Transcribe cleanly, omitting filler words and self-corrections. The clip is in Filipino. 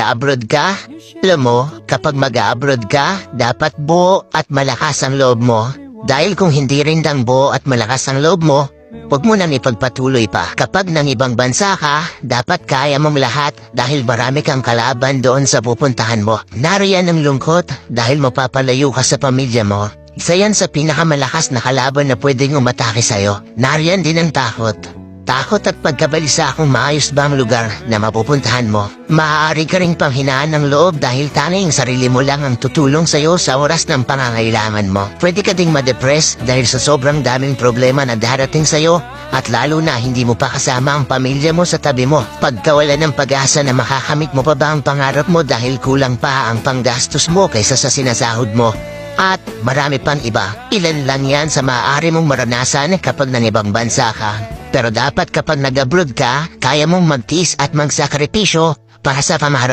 mag-abroad ka? Alam mo, kapag mag-abroad ka, dapat buo at malakas ang loob mo. Dahil kung hindi rin dang buo at malakas ang loob mo, huwag mo nang ipagpatuloy pa. Kapag nang ibang bansa ka, dapat kaya mong lahat dahil marami kang kalaban doon sa pupuntahan mo. Nariyan ang lungkot dahil mapapalayo ka sa pamilya mo. Isa yan sa pinakamalakas na kalaban na pwedeng umatake sa'yo. Nariyan din ang takot. Takot at pagkabalisa kung maayos ba ang lugar na mapupuntahan mo. Maaari ka ring panghinaan ng loob dahil tanging sarili mo lang ang tutulong sa'yo sa oras ng pangangailangan mo. Pwede ka ding ma-depress dahil sa sobrang daming problema na darating sa'yo at lalo na hindi mo pa kasama ang pamilya mo sa tabi mo. Pagkawala ng pag-asa na makakamit mo pa ba ang pangarap mo dahil kulang pa ang panggastos mo kaysa sa sinasahod mo. At marami pang iba. Ilan lang yan sa maaari mong maranasan kapag nang ibang bansa ka. Pero dapat kapag nag-abroad ka, kaya mong magtiis at magsakripisyo para sa pamaharap